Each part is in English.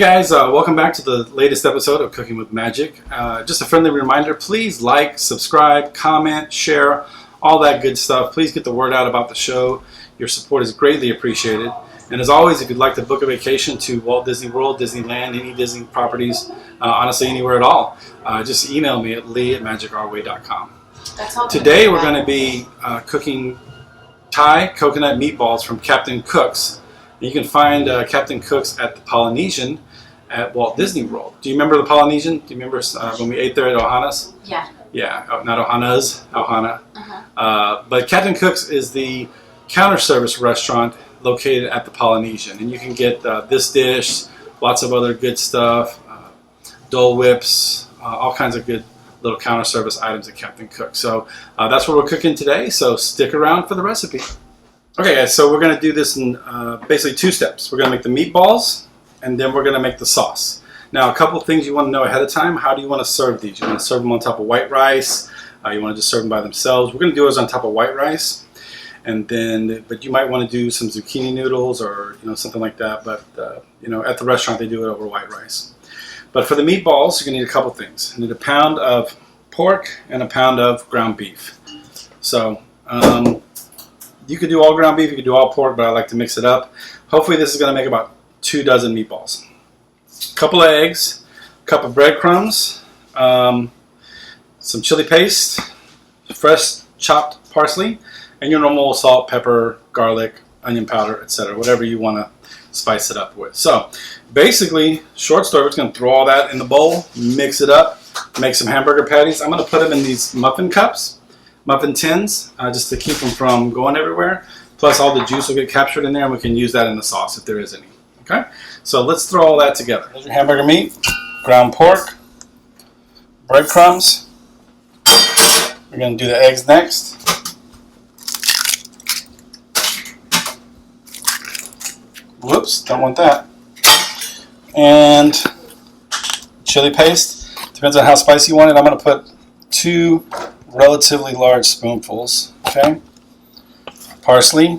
guys, welcome back to the latest episode of Cooking with Magic. Just a friendly reminder, please like, subscribe, comment, share, all that good stuff. Please get the word out about the show. Your support is greatly appreciated. And as always, if you'd like to book a vacation to Walt Disney World, Disneyland, any Disney properties, honestly anywhere at all, just email me at lee@magicourway.com. Today we're going to be cooking Thai coconut meatballs from Captain Cook's. You can find Captain Cook's at the Polynesian at Walt Disney World. Do you remember the Polynesian? Do you remember when we ate there at Ohana's? Yeah. Yeah, not Ohana's, Ohana. But Captain Cook's is the counter service restaurant located at the Polynesian. And you can get this dish, lots of other good stuff, Dole Whips, all kinds of good little counter service items at Captain Cook's. So that's what we're cooking today, so stick around for the recipe. Okay guys, so we're going to do this in basically two steps. We're going to make the meatballs, and then we're going to make the sauce. Now a couple things you want to know ahead of time. How do you want to serve these? You want to serve them on top of white rice? You want to just serve them by themselves? We're going to do ours on top of white rice, and then, but you might want to do some zucchini noodles or something like that. But at the restaurant they do it over white rice. But for the meatballs, you're going to need a couple things. You need a pound of pork and a pound of ground beef. So you could do all ground beef, you could do all pork, but I like to mix it up. Hopefully this is going to make about 2 dozen meatballs. A couple of eggs, a cup of breadcrumbs, some chili paste, fresh chopped parsley, and your normal salt, pepper, garlic, onion powder, etc. Whatever you want to spice it up with. So basically, short story, we're just going to throw all that in the bowl, mix it up, make some hamburger patties. I'm going to put them in these muffin cups. Muffin tins, just to keep them from going everywhere. Plus all the juice will get captured in there, and we can use that in the sauce if there is any. Okay, so let's throw all that together. There's your hamburger meat, ground pork, breadcrumbs. We're going to do the eggs next. Whoops, don't want that. And chili paste. Depends on how spicy you want it. I'm going to put 2 relatively large spoonfuls, okay? Parsley,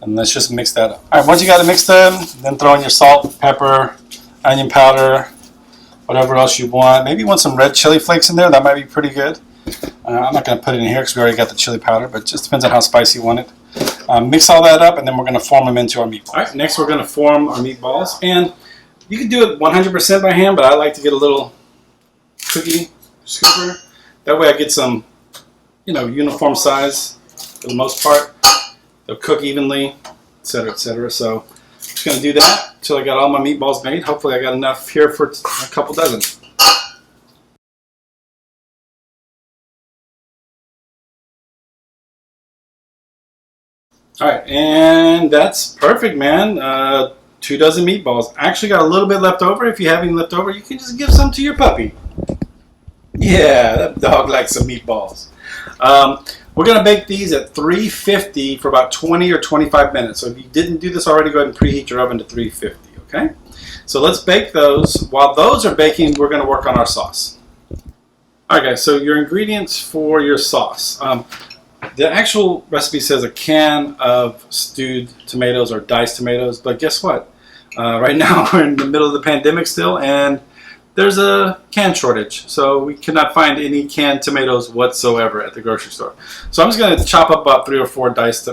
and let's just mix that up. All right, once you got it mixed in, then throw in your salt, pepper, onion powder, whatever else you want. Maybe you want some red chili flakes in there. That might be pretty good. I'm not going to put it in here because we already got the chili powder, but it just depends on how spicy you want it. Mix all that up, and then we're going to form them into our meatballs. All right, next we're going to form our meatballs, and you can do it 100% by hand, but I like to get a little cookie scooper. That way I get some, uniform size for the most part. They'll cook evenly, etc., etc. So I'm just going to do that until I got all my meatballs made. Hopefully I got enough here for a couple dozen. All right, and that's perfect, man. 2 dozen meatballs. Actually got a little bit left over. If you have any left over, you can just give some to your puppy. Yeah, that dog likes some meatballs. We're going to bake these at 350 for about 20 or 25 minutes. So if you didn't do this already, go ahead and preheat your oven to 350, okay? So let's bake those. While those are baking, we're going to work on our sauce. All right, guys, so your ingredients for your sauce. The actual recipe says a can of stewed tomatoes or diced tomatoes, but guess what? Right now we're in the middle of the pandemic still, and there's a can shortage, so we cannot find any canned tomatoes whatsoever at the grocery store. So I'm just going to chop up about 3 or 4 diced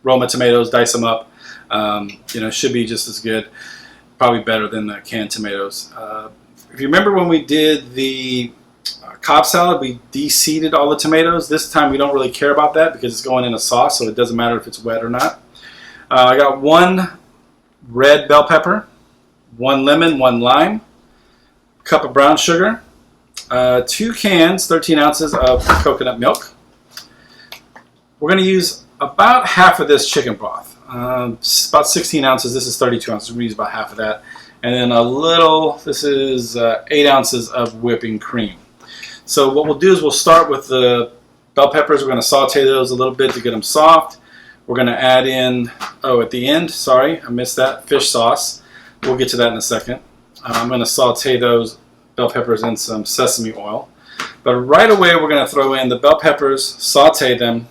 Roma tomatoes, dice them up. Should be just as good, probably better than the canned tomatoes. If you remember when we did the Cobb salad, we de-seeded all the tomatoes. This time we don't really care about that because it's going in a sauce, so it doesn't matter if it's wet or not. I got 1 red bell pepper, 1 lemon, 1 lime, cup of brown sugar, 2 cans, 13 ounces of coconut milk. We're going to use about half of this chicken broth, about 16 ounces. This is 32 ounces. We use about half of that. And then a little, this is 8 ounces of whipping cream. So what we'll do is we'll start with the bell peppers. We're going to saute those a little bit to get them soft. We're going to add in, at the end, sorry, I missed that, fish sauce. We'll get to that in a second. I'm going to saute those bell peppers in some sesame oil. But right away we're going to throw in the bell peppers, saute them.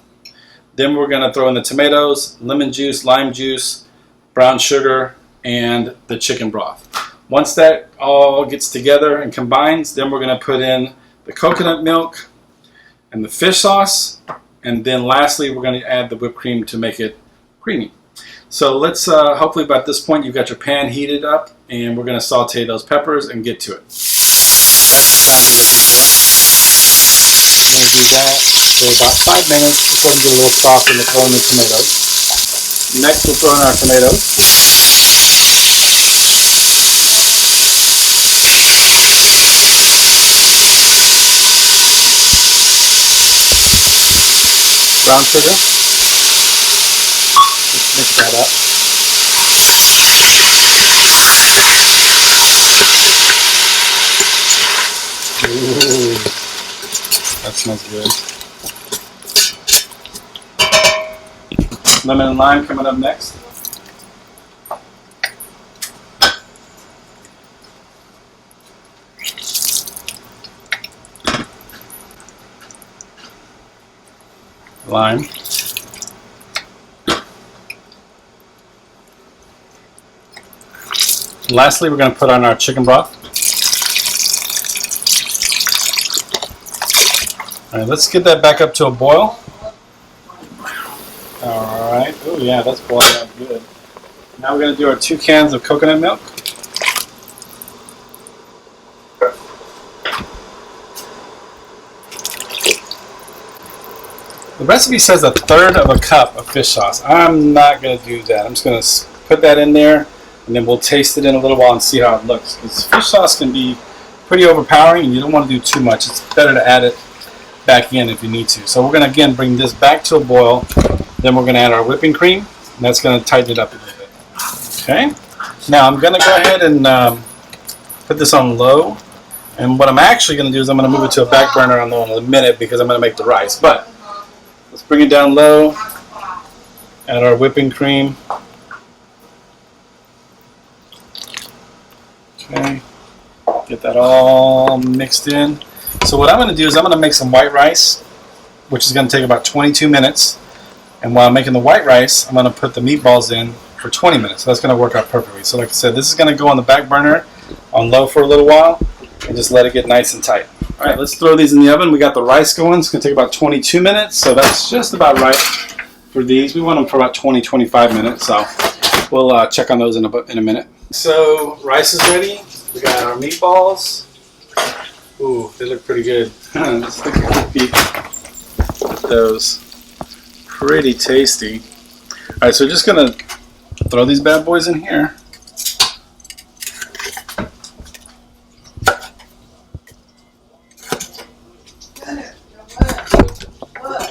Then we're going to throw in the tomatoes, lemon juice, lime juice, brown sugar, and the chicken broth. Once that all gets together and combines, then we're going to put in the coconut milk and the fish sauce, and then lastly we're going to add the whipped cream to make it creamy. So let's hopefully by this point you've got your pan heated up, and we're going to saute those peppers and get to it. That's the sound we're looking for. We're going to do that for about 5 minutes before we get a little soft, and we'll throw in the tomatoes. Next we'll throw in our tomatoes. Brown sugar. Let's mix that up. Ooh, that smells good. Lemon and lime coming up next. Lime. Lastly, we're going to put on our chicken broth. All right, let's get that back up to a boil. All right. Oh yeah, that's boiling up good. Now we're going to do our 2 cans of coconut milk. The recipe says 1/3 of a cup of fish sauce. I'm not going to do that. I'm just going to put that in there, and then we'll taste it in a little while and see how it looks. Because fish sauce can be pretty overpowering, and you don't want to do too much. It's better to add it back in if you need to. So we're going to again bring this back to a boil. Then we're going to add our whipping cream, and that's going to tighten it up a little bit. Okay. Now I'm going to go ahead and put this on low. And what I'm actually going to do is I'm going to move it to a back burner on low in a minute because I'm going to make the rice. But let's bring it down low. Add our whipping cream. Okay. Get that all mixed in. So what I'm going to do is I'm going to make some white rice, which is going to take about 22 minutes. And while I'm making the white rice, I'm going to put the meatballs in for 20 minutes. So that's going to work out perfectly. So like I said, this is going to go on the back burner on low for a little while and just let it get nice and tight. All right, let's throw these in the oven. We got the rice going. It's going to take about 22 minutes. So that's just about right for these. We want them for about 20-25 minutes. So we'll check on those in a minute. So rice is ready. We got our meatballs. Ooh, they look pretty good. Let's take a quick peek at those. Pretty tasty. All right, so we're just gonna throw these bad boys in here.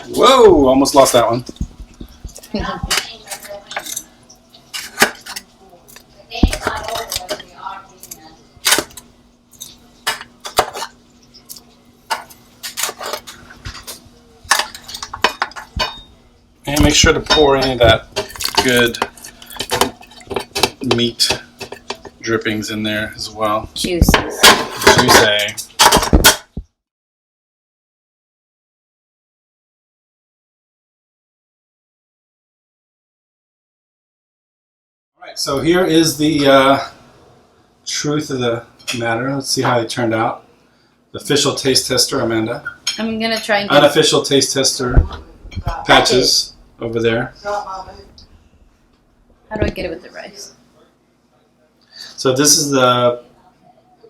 Whoa, almost lost that one. And make sure to pour any of that good meat drippings in there as well. Juices. Juicy. Alright, so here is the truth of the matter. Let's see how they turned out. The official taste tester, Amanda. I'm going to try and get unofficial taste tester patches over there. How do I get it with the rice? So this is the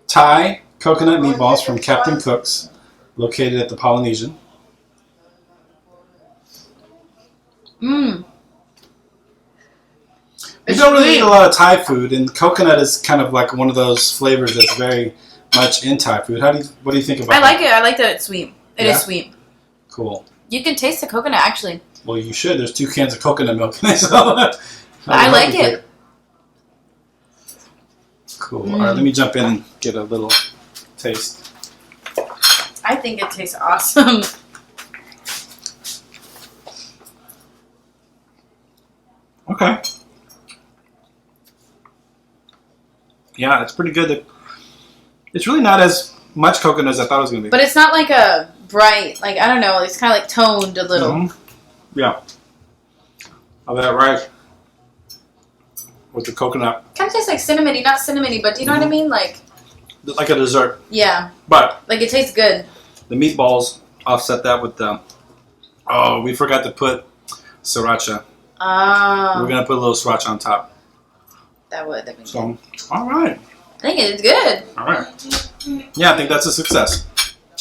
Thai coconut meatballs from Capt Cooks, located at the Polynesian. Mmm. We don't really eat a lot of Thai food, and coconut is kind of like one of those flavors that's very much in Thai food. What do you think about I like it. I like that it's sweet. It is sweet. Cool. You can taste the coconut, actually. Well, you should. There's 2 cans of coconut milk in it, so I like it. Cool. All right, let me jump in and get a little taste. I think it tastes awesome. Okay. Yeah, it's pretty good. It's really not as much coconut as I thought it was going to be. But it's not like a bright, like, I don't know, it's kind of like toned a little. Mm-hmm. Yeah. All that right. with the coconut. Kind of tastes like cinnamony, not cinnamony, but do you know what I mean? Like a dessert. Yeah. But like it tastes good. The meatballs offset that with the. Oh, we forgot to put sriracha. Oh. We're gonna put a little sriracha on top. That'd be so, all right. I think it's good. All right. Yeah, I think that's a success.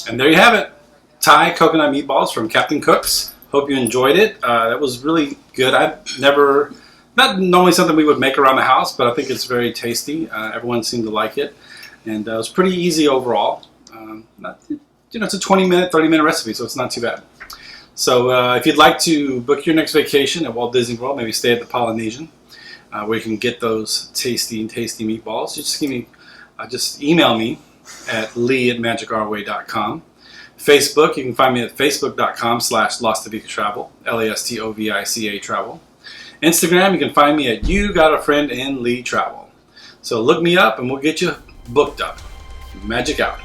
And there you have it. Thai coconut meatballs from Captain Cook's. Hope you enjoyed it. That was really good. Not normally something we would make around the house, but I think it's very tasty. Everyone seemed to like it. And it was pretty easy overall. It's a 20-minute, 30-minute recipe, so it's not too bad. So if you'd like to book your next vacation at Walt Disney World, maybe stay at the Polynesian, where you can get those tasty meatballs, just email me at lee@magicourway.com. Facebook, you can find me at facebook.com/Lastovica Travel, Lastovica Travel. Instagram, you can find me at You Got a Friend in Lee Travel. So look me up and we'll get you booked up. Magic out.